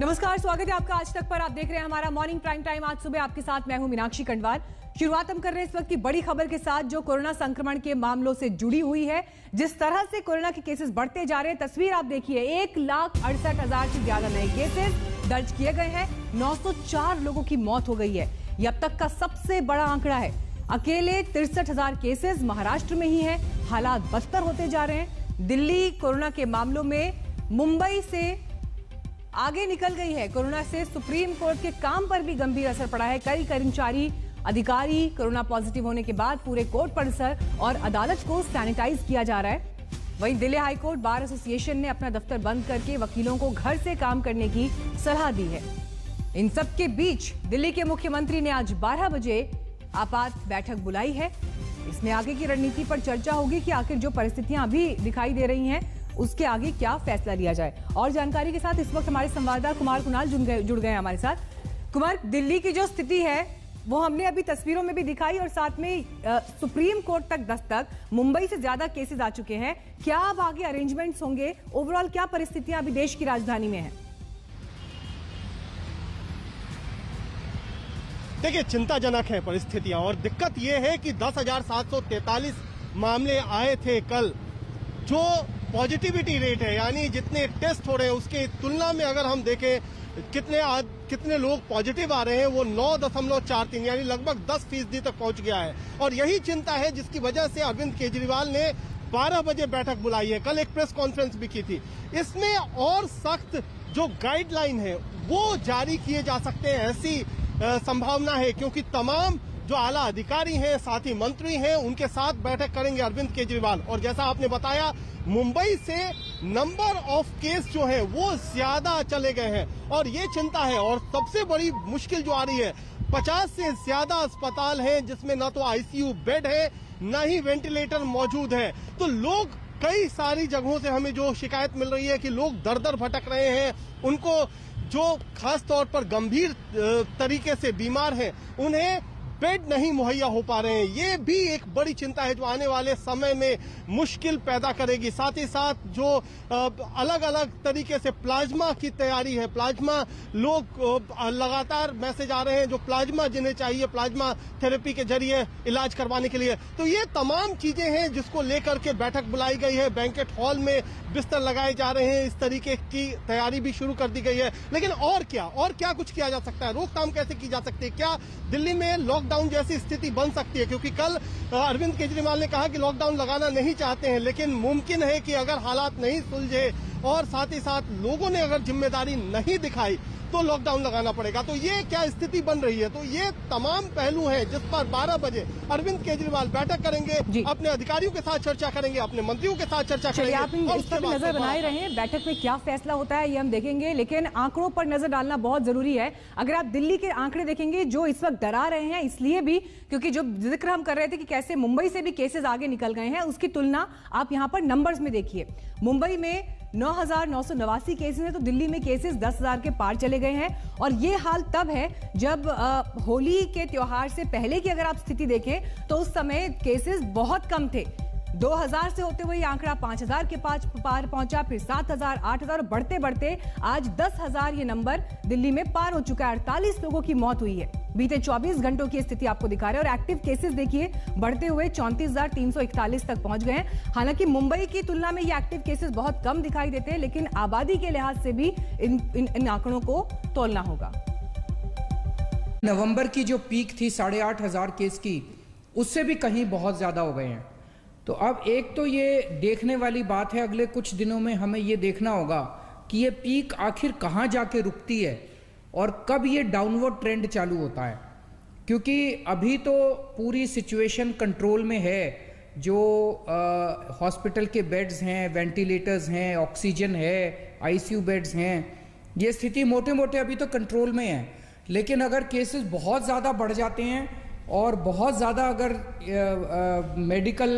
नमस्कार, स्वागत है आपका आज तक पर। आप देख रहे हैं हमारा मॉर्निंग प्राइम टाइम। आज सुबह आपके साथ मैं हूं मीनाक्षी कंडवाल। शुरुआत हम कर रहे हैं इस वक्त की बड़ी खबर के साथ जो कोरोना संक्रमण के मामलों से जुड़ी हुई है। जिस तरह से कोरोना के केसेस बढ़ते जा रहे हैं, तस्वीर आप देखिए, 1,68,000 से ज्यादा नए केसेस दर्ज किए गए हैं। 904 लोगों की मौत हो गई है। यह अब तक का सबसे बड़ा आंकड़ा है। अकेले 63,000 केसेस महाराष्ट्र में ही है। हालात बदतर होते जा रहे हैं। दिल्ली कोरोना के मामलों में मुंबई से आगे निकल गई है। कोरोना से सुप्रीम कोर्ट के काम पर भी गंभीर असर पड़ा है। कई कर्मचारी अधिकारी कोरोना पॉजिटिव होने के बाद पूरे कोर्ट परिसर और अदालत को सैनिटाइज किया जा रहा है। वहीं दिल्ली हाईकोर्ट बार एसोसिएशन ने अपना दफ्तर बंद करके वकीलों को घर से काम करने की सलाह दी है। इन सब के बीच दिल्ली के मुख्यमंत्री ने आज 12 बजे आपात बैठक बुलाई है। इसमें आगे की रणनीति पर चर्चा होगी कि आखिर जो परिस्थितियां अभी दिखाई दे रही हैं उसके आगे क्या फैसला लिया जाए। और जानकारी के साथ इस वक्त हमारे संवाददाता कुमार कुणाल जुड़ गए हमारे साथ। कुमार, दिल्ली की जो स्थिति है वो हमने अभी तस्वीरों में भी दिखाई और साथ में सुप्रीम कोर्ट तक दस्तक, मुंबई से ज्यादा केसेस आ चुके हैं। क्या अब आगे अरेंजमेंट्स होंगे? ओवरऑल क्या परिस्थितियां अभी देश की राजधानी में है? देखिए, चिंताजनक है परिस्थितियां और दिक्कत यह है कि 10,743 मामले आए थे कल। जो पॉजिटिविटी रेट है, यानी जितने टेस्ट हो रहे हैं उसके तुलना में अगर हम देखें कितने लोग पॉजिटिव आ रहे हैं, वो 9.43 यानी लगभग 10% तक पहुंच गया है। और यही चिंता है जिसकी वजह से अरविंद केजरीवाल ने 12 बजे बैठक बुलाई है। कल एक प्रेस कॉन्फ्रेंस भी की थी। इसमें और सख्त जो गाइडलाइन है वो जारी किए जा सकते हैं, ऐसी संभावना है, क्योंकि तमाम जो आला अधिकारी हैं, साथ ही मंत्री हैं, उनके साथ बैठक करेंगे अरविंद केजरीवाल। और जैसा आपने बताया, मुंबई से नंबर ऑफ केस जो है वो ज्यादा चले गए हैं और ये चिंता है। और सबसे बड़ी मुश्किल जो आ रही है, 50 से ज्यादा अस्पताल हैं जिसमें ना तो आईसीयू बेड है ना ही वेंटिलेटर मौजूद है। तो लोग, कई सारी जगहों से हमें जो शिकायत मिल रही है कि लोग दर दर भटक रहे हैं। उनको जो खास तौर पर गंभीर तरीके से बीमार हैं, उन्हें बेड नहीं मुहैया हो पा रहे हैं। ये भी एक बड़ी चिंता है जो आने वाले समय में मुश्किल पैदा करेगी। साथ ही साथ जो अलग अलग तरीके से प्लाज्मा की तैयारी है, प्लाज्मा लोग लगातार मैसेज आ रहे हैं जो प्लाज्मा जिन्हें चाहिए प्लाज्मा थेरेपी के जरिए इलाज करवाने के लिए। तो ये तमाम चीजें हैं जिसको लेकर के बैठक बुलाई गई है। बैंकेट हॉल में बिस्तर लगाए जा रहे हैं, इस तरीके की तैयारी भी शुरू कर दी गई है। लेकिन और क्या कुछ किया जा सकता है? रोकथाम कैसे की जा सकती है? क्या दिल्ली में लॉकडाउन जैसी स्थिति बन सकती है? क्योंकि कल अरविंद केजरीवाल ने कहा कि लॉकडाउन लगाना नहीं चाहते हैं, लेकिन मुमकिन है कि अगर हालात नहीं सुलझे और साथ ही साथ लोगों ने अगर जिम्मेदारी नहीं दिखाई तो लॉकडाउन लगाना पड़ेगा। तो ये क्या स्थिति बन रही है? तो ये तमाम पहलू हैं जिस पर 12 बजे अरविंद केजरीवाल बैठक करेंगे, अपने अधिकारियों के साथ चर्चा करेंगे, अपने मंत्रियों के साथ चर्चा करेंगे। आप इस पर नजर बनाए रहें, बैठक में क्या फैसला होता है ये हम देखेंगे। लेकिन आंकड़ों पर नजर डालना बहुत जरूरी है। अगर आप दिल्ली के आंकड़े देखेंगे जो इस वक्त डरा रहे हैं, इसलिए भी क्योंकि जो जिक्र हम कर रहे थे कि कैसे मुंबई से भी केसेस आगे निकल गए हैं, उसकी तुलना आप यहाँ पर नंबर्स में देखिए। मुंबई में 9,989 केसेस हैं तो दिल्ली में केसेस 10,000 के पार चले गए हैं। और ये हाल तब है जब होली के त्योहार से पहले की अगर आप स्थिति देखें तो उस समय केसेस बहुत कम थे। 2,000 से होते हुए आंकड़ा 5,000 के पार पहुंचा, फिर 7,000, 8,000, बढ़ते बढ़ते आज 10,000 ये नंबर दिल्ली में पार हो चुका है। 48 लोगों की मौत हुई है। बीते 24 घंटों की स्थिति आपको दिखा रहे हैं और एक्टिव केसेस देखिए बढ़ते हुए 34,341 तक पहुंच गए हैं। हालांकि मुंबई की तुलना में ये एक्टिव केसेस बहुत कम दिखाई देते हैं, लेकिन आबादी के लिहाज से भी इन आंकड़ों को तोलना होगा। नवंबर की जो पीक थी 8,500 केस की, उससे भी कहीं बहुत ज्यादा हो गए हैं। तो अब एक तो ये देखने वाली बात है, अगले कुछ दिनों में हमें ये देखना होगा कि ये पीक आखिर कहाँ जाके रुकती है और कब ये डाउनवर्ड ट्रेंड चालू होता है। क्योंकि अभी तो पूरी सिचुएशन कंट्रोल में है। जो हॉस्पिटल के बेड्स हैं, वेंटिलेटर्स हैं, ऑक्सीजन है, आईसीयू बेड्स हैं, ये स्थिति मोटे मोटे अभी तो कंट्रोल में है। लेकिन अगर केसेस बहुत ज़्यादा बढ़ जाते हैं और बहुत ज़्यादा अगर मेडिकल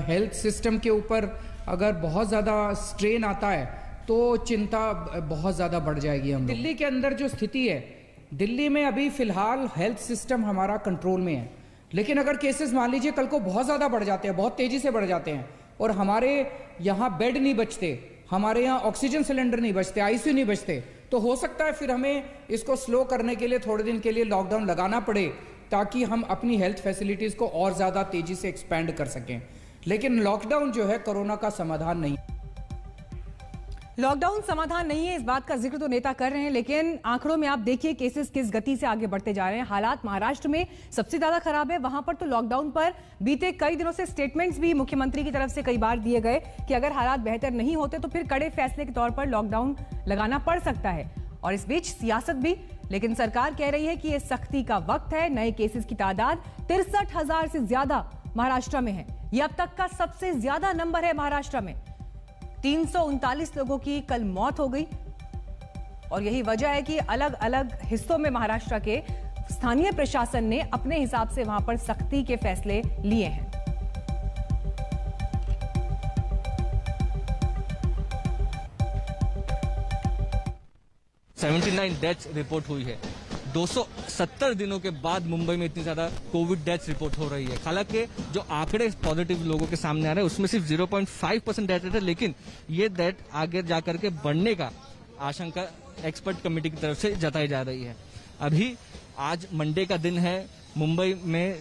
हेल्थ सिस्टम के ऊपर अगर बहुत ज़्यादा स्ट्रेन आता है तो चिंता बहुत ज़्यादा बढ़ जाएगी। हम दिल्ली के अंदर जो स्थिति है, दिल्ली में अभी फ़िलहाल हेल्थ सिस्टम हमारा कंट्रोल में है। लेकिन अगर केसेस मान लीजिए कल को बहुत ज़्यादा बढ़ जाते हैं, बहुत तेज़ी से बढ़ जाते हैं और हमारे यहाँ बेड नहीं बचते, हमारे यहाँ ऑक्सीजन सिलेंडर नहीं बचते, आईसीयू नहीं बचते, तो हो सकता है फिर हमें इसको स्लो करने के लिए थोड़े दिन के लिए लॉकडाउन लगाना पड़े, ताकि हम अपनी हेल्थ फैसिलिटीज को और ज्यादा तेजी से एक्सपेंड कर सकें। लेकिन लॉकडाउन जो है कोरोना का समाधान नहीं। लॉकडाउन समाधान नहीं है, इस बात का जिक्र तो नेता कर रहे हैं, लेकिन आंकड़ों में आप देखिए केसेस किस गति से आगे बढ़ते जा रहे हैं। हालात महाराष्ट्र में सबसे ज्यादा खराब है। वहां पर तो लॉकडाउन पर बीते कई दिनों से स्टेटमेंट्स भी मुख्यमंत्री की तरफ से कई बार दिए गए कि अगर हालात बेहतर नहीं होते तो फिर कड़े फैसले के तौर पर लॉकडाउन लगाना पड़ सकता है। और इस बीच सियासत भी, लेकिन सरकार कह रही है कि यह सख्ती का वक्त है। नए केसेस की तादाद 63,000 से ज्यादा महाराष्ट्र में है। यह अब तक का सबसे ज्यादा नंबर है महाराष्ट्र में। 339 लोगों की कल मौत हो गई और यही वजह है कि अलग अलग हिस्सों में महाराष्ट्र के स्थानीय प्रशासन ने अपने हिसाब से वहां पर सख्ती के फैसले लिए हैं। 79 डेथ्स रिपोर्ट हुई है। 270 दिनों के बाद मुंबई में इतनी ज्यादा कोविड डेथ्स रिपोर्ट हो रही है। हालांकि जो आंकड़े पॉजिटिव लोगों के सामने आ रहे हैं उसमें सिर्फ 0.5% डेथ रेट है, लेकिन ये डेथ आगे जाकर के बढ़ने का आशंका एक्सपर्ट कमेटी की तरफ से जताई जा रही है। अभी आज मंडे का दिन है, मुंबई में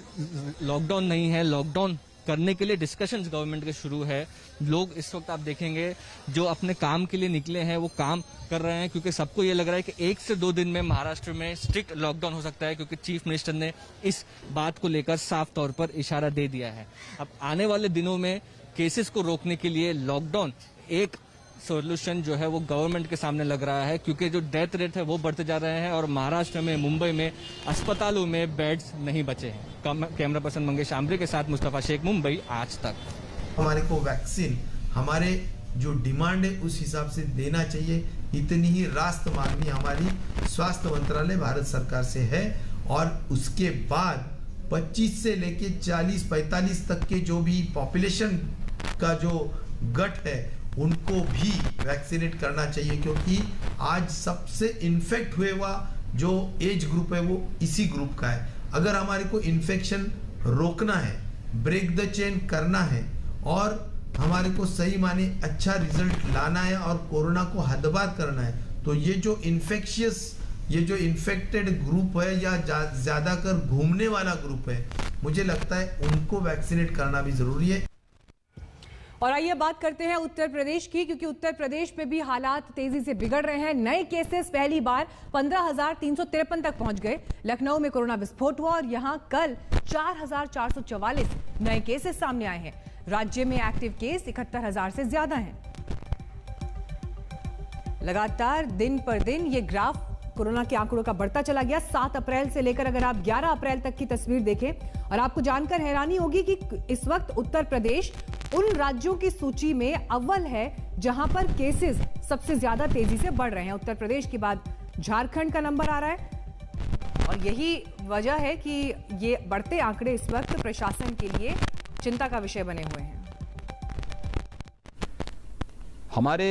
लॉकडाउन नहीं है, लॉकडाउन करने के लिए डिस्कशंस गवर्नमेंट के शुरू है। लोग इस वक्त आप देखेंगे जो अपने काम के लिए निकले हैं वो काम कर रहे हैं, क्योंकि सबको ये लग रहा है कि 1 से 2 दिन में महाराष्ट्र में स्ट्रिक्ट लॉकडाउन हो सकता है, क्योंकि चीफ मिनिस्टर ने इस बात को लेकर साफ तौर पर इशारा दे दिया है। अब आने वाले दिनों में केसेस को रोकने के लिए लॉकडाउन एक सोल्यूशन जो है वो गवर्नमेंट के सामने लग रहा है, क्योंकि जो डेथ रेट है वो बढ़ते जा रहे हैं और महाराष्ट्र में, मुंबई में अस्पतालों में बेड्स नहीं बचे हैं। कैमरा पर्सन मंगेश आमरे के साथ मुस्तफा शेख, मुंबई आज तक। हमारे को वैक्सीन हमारे जो डिमांड है उस हिसाब से देना चाहिए, इतनी ही रास्त मांगनी हमारी स्वास्थ्य मंत्रालय भारत सरकार से है। और उसके बाद 25 से लेके 40-45 तक के जो भी पॉपुलेशन का जो गट है उनको भी वैक्सीनेट करना चाहिए, क्योंकि आज सबसे इन्फेक्ट हुए हुआ जो एज ग्रुप है वो इसी ग्रुप का है। अगर हमारे को इन्फेक्शन रोकना है, ब्रेक द चेन करना है और हमारे को सही माने अच्छा रिजल्ट लाना है और कोरोना को हदबार करना है, तो ये जो इन्फेक्टेड ग्रुप है या ज्यादा कर घूमने वाला ग्रुप है, मुझे लगता है उनको वैक्सीनेट करना भी जरूरी है। और आइए बात करते हैं उत्तर प्रदेश की, क्योंकि उत्तर प्रदेश में भी हालात तेजी से बिगड़ रहे हैं। नए केसेस पहली बार 15,353 तक पहुंच गए। लखनऊ में कोरोना विस्फोट हुआ और यहां कल 4,444 नए केसेस सामने आए हैं। राज्य में एक्टिव केस 71,000 से ज्यादा हैं। लगातार दिन पर दिन ये ग्राफ कोरोना के आंकड़ों का बढ़ता चला गया। 7 अप्रैल से लेकर अगर आप 11 अप्रैल तक की तस्वीर देखें, और आपको जानकर हैरानी होगी कि इस वक्त उत्तर प्रदेश उन राज्यों की सूची में अव्वल है जहां पर केसेस सबसे ज्यादा तेजी से बढ़ रहे हैं। उत्तर प्रदेश के बाद झारखंड का नंबर आ रहा है और यही वजह है कि ये बढ़ते आंकड़े इस वक्त प्रशासन के लिए चिंता का विषय बने हुए हैं। हमारे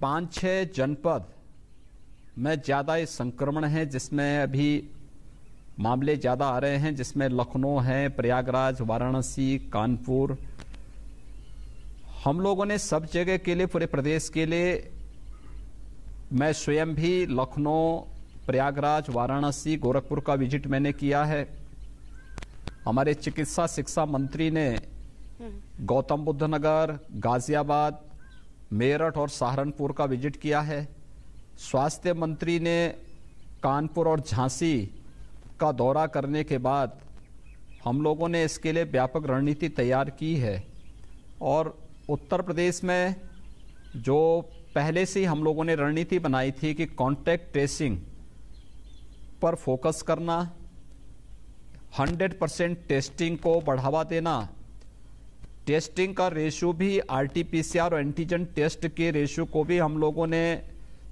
5-6 जनपद में ज़्यादा ये संक्रमण है, जिसमें अभी मामले ज़्यादा आ रहे हैं, जिसमें लखनऊ है, प्रयागराज, वाराणसी, कानपुर। हम लोगों ने सब जगह के लिए, पूरे प्रदेश के लिए, मैं स्वयं भी लखनऊ, प्रयागराज, वाराणसी, गोरखपुर का विजिट मैंने किया है। हमारे चिकित्सा शिक्षा मंत्री ने गौतम बुद्ध नगर, गाजियाबाद, मेरठ और सहारनपुर का विजिट किया है। स्वास्थ्य मंत्री ने कानपुर और झांसी का दौरा करने के बाद हम लोगों ने इसके लिए व्यापक रणनीति तैयार की है। और उत्तर प्रदेश में जो पहले से ही हम लोगों ने रणनीति बनाई थी कि कॉन्टैक्ट ट्रेसिंग पर फोकस करना, 100% टेस्टिंग को बढ़ावा देना, टेस्टिंग का रेशियो भी आरटीपीसीआर और एंटीजन टेस्ट के रेशियो को भी हम लोगों ने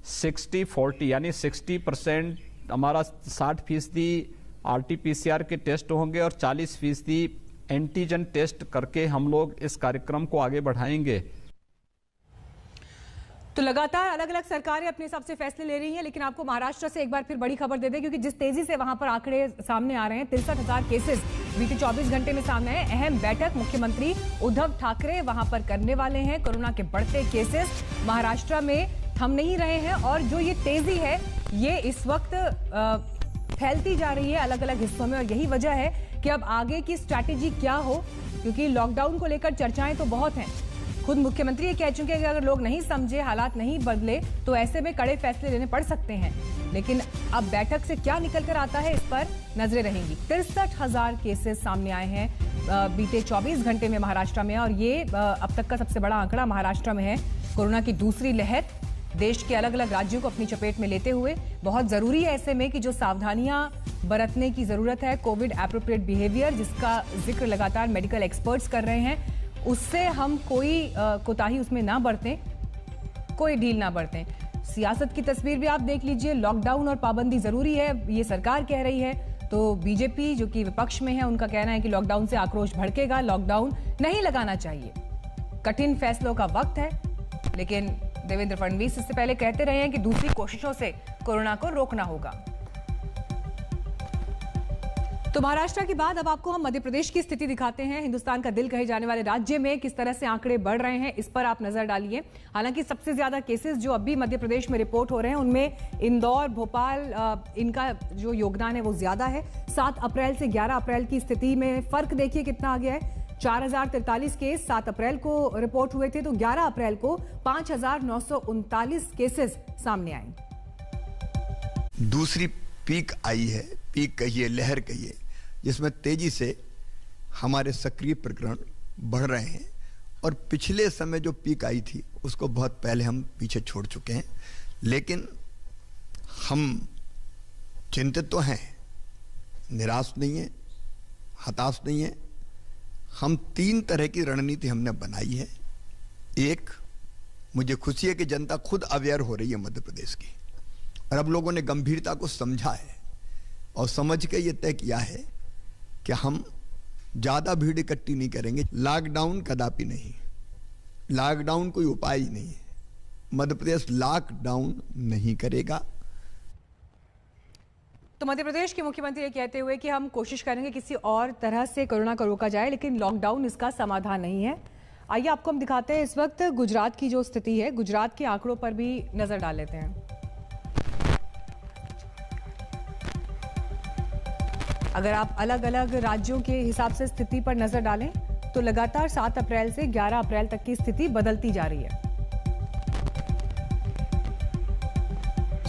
60-40 यानी 60% हमारा 60% आरटीपीसीआर के टेस्ट होंगे और 40% एंटीजन टेस्ट करके हम लोग इस कार्यक्रम को आगे बढ़ाएंगे। तो लगातार अलग अलग सरकारें अपने हिसाब से फैसले ले रही हैं, लेकिन आपको महाराष्ट्र से एक बार फिर बड़ी खबर दे दें, क्योंकि जिस तेजी से वहां पर आंकड़े सामने आ रहे हैं, 63,000 केसेस बीते 24 घंटे में सामने आए। अहम बैठक मुख्यमंत्री उद्धव ठाकरे वहां पर करने वाले हैं। कोरोना के बढ़ते केसेस महाराष्ट्र में थम नहीं रहे हैं और जो ये तेजी है ये इस वक्त फैलती जा रही है अलग अलग हिस्सों में, और यही वजह है कि अब आगे की स्ट्रैटेजी क्या हो, क्योंकि लॉकडाउन को लेकर चर्चाएं तो बहुत हैं। खुद मुख्यमंत्री ये कह चुके हैं कि अगर लोग नहीं समझे, हालात नहीं बदले तो ऐसे में कड़े फैसले लेने पड़ सकते हैं। लेकिन अब बैठक से क्या निकल कर आता है इस पर नजरें रहेंगी। 63,000 केसेस सामने आए हैं बीते 24 घंटे में महाराष्ट्र में, और ये अब तक का सबसे बड़ा आंकड़ा महाराष्ट्र में है। कोरोना की दूसरी लहर देश के अलग अलग राज्यों को अपनी चपेट में लेते हुए बहुत जरूरी है ऐसे में कि जो सावधानियां बरतने की जरूरत है, कोविड एप्रोप्रिएट बिहेवियर जिसका जिक्र लगातार मेडिकल एक्सपर्ट्स कर रहे हैं, उससे हम कोई कोताही उसमें ना बरतें, कोई ढील ना बरतें। सियासत की तस्वीर भी आप देख लीजिए, लॉकडाउन और पाबंदी जरूरी है ये सरकार कह रही है, तो बीजेपी जो कि विपक्ष में है उनका कहना है कि लॉकडाउन से आक्रोश भड़केगा, लॉकडाउन नहीं लगाना चाहिए। कठिन फैसलों का वक्त है, लेकिन देवेंद्र फडणवीस इससे पहले कहते रहे हैं कि दूसरी कोशिशों से कोरोना को रोकना होगा। तो महाराष्ट्र के बाद अब आपको हम मध्य प्रदेश की स्थिति दिखाते हैं। हिंदुस्तान का दिल कहे जाने वाले राज्य में किस तरह से आंकड़े बढ़ रहे हैं, इस पर आप नजर डालिए। हालांकि सबसे ज्यादा केसेस जो अभी मध्य प्रदेश में रिपोर्ट हो रहे हैं उनमें इंदौर, भोपाल, इनका जो योगदान है वो ज्यादा है। 7 अप्रैल से 11 अप्रैल की स्थिति में फर्क देखिए कितना आ गया है। 4043 केस 7 अप्रैल को रिपोर्ट हुए थे, तो 11 अप्रैल को 5939 केसेस सामने आए। दूसरी पीक आई है, पीक कहिए, लहर कहिए, जिसमें तेजी से हमारे सक्रिय प्रकरण बढ़ रहे हैं, और पिछले समय जो पीक आई थी उसको बहुत पहले हम पीछे छोड़ चुके हैं। लेकिन हम चिंतित तो हैं, निराश नहीं है, हताश नहीं है। हम 3 तरह की रणनीति हमने बनाई है। एक, मुझे खुशी है कि जनता खुद अवेयर हो रही है मध्य प्रदेश की, और अब लोगों ने गंभीरता को समझा है और समझ के ये तय किया है कि हम ज्यादा भीड़ इकट्ठी नहीं करेंगे। लॉकडाउन कदापि नहीं, लॉकडाउन कोई उपाय ही नहीं है। मध्य प्रदेश लॉकडाउन नहीं करेगा। तो मध्य प्रदेश के मुख्यमंत्री ये कहते हुए कि हम कोशिश करेंगे किसी और तरह से कोरोना को रोका जाए, लेकिन लॉकडाउन इसका समाधान नहीं है। आइए आपको हम दिखाते हैं इस वक्त गुजरात की जो स्थिति है, गुजरात के आंकड़ों पर भी नजर डाल लेते हैं। अगर आप अलग अलग राज्यों के हिसाब से स्थिति पर नजर डालें तो लगातार 7 अप्रैल से 11 अप्रैल तक की स्थिति बदलती जा रही है।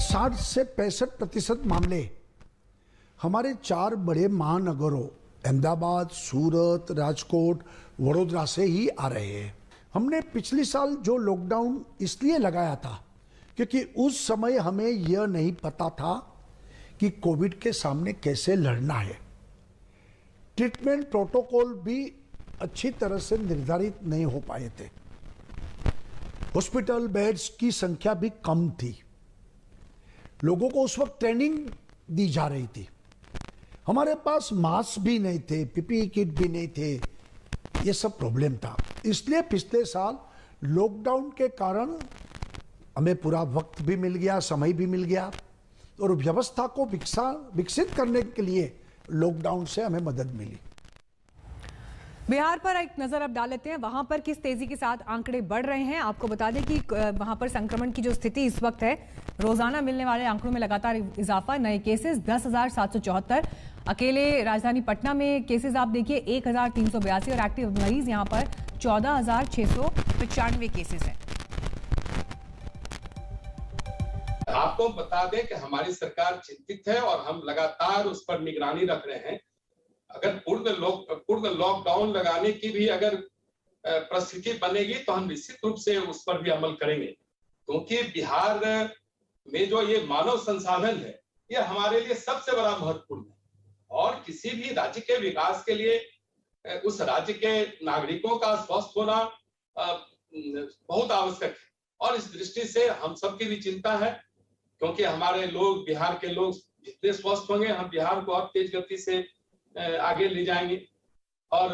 60 से 65% मामले हमारे 4 बड़े महानगरों अहमदाबाद, सूरत, राजकोट, वडोदरा से ही आ रहे हैं। हमने पिछले साल जो लॉकडाउन इसलिए लगाया था क्योंकि उस समय हमें यह नहीं पता था कि कोविड के सामने कैसे लड़ना है। ट्रीटमेंट प्रोटोकॉल भी अच्छी तरह से निर्धारित नहीं हो पाए थे। हॉस्पिटल बेड्स की संख्या भी कम थी। लोगों को उस वक्त ट्रेनिंग दी जा रही थी। हमारे पास मास्क भी नहीं थे, पीपीई किट भी नहीं थे, ये सब प्रॉब्लम था। इसलिए पिछले साल लॉकडाउन के कारण हमें पूरा वक्त भी मिल गया, समय भी मिल गया, और व्यवस्था को विकसित करने के लिए लॉकडाउन से हमें मदद मिली। बिहार पर एक नजर अब डाल लेते हैं, वहां पर किस तेजी के साथ आंकड़े बढ़ रहे हैं। आपको बता दें कि वहां पर संक्रमण की जो स्थिति इस वक्त है, रोजाना मिलने वाले आंकड़ों में लगातार इजाफा। नए केसेस 10,774। अकेले राजधानी पटना में केसेस आप देखिए 1,382, और एक्टिव मरीज यहां पर 14,695 केसेस हैं। आपको बता दें कि हमारी सरकार चिंतित है और हम लगातार उस पर निगरानी रख रहे हैं। अगर पूर्ण लॉकडाउन लगाने की भी अगर परिस्थिति बनेगी तो हम निश्चित रूप से उस पर भी अमल करेंगे, क्योंकि बिहार में जो ये मानव संसाधन है ये हमारे लिए सबसे बड़ा महत्वपूर्ण है, और किसी भी राज्य के विकास के लिए उस राज्य के नागरिकों का स्वस्थ होना बहुत आवश्यक है। और इस दृष्टि से हम सबकी भी चिंता है, क्योंकि हमारे लोग, बिहार के लोग जितने स्वस्थ होंगे हम बिहार को और तेज गति से आगे ले जाएंगे, और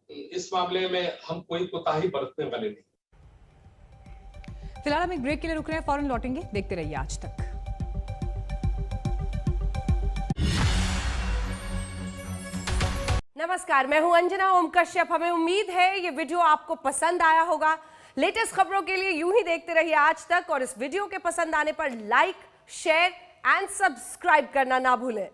इस मामले में हम कोई कोताही बरतने वाले नहीं। फिलहाल हम एक ब्रेक के लिए रुक रहे हैं, फौरन लौटेंगे। देखते रहिए आज तक। नमस्कार, मैं हूं अंजना ओम कश्यप। हमें उम्मीद है ये वीडियो आपको पसंद आया होगा। लेटेस्ट खबरों के लिए यूं ही देखते रहिए आज तक और इस वीडियो के पसंद आने पर लाइक, शेयर एंड सब्सक्राइब करना ना भूलें।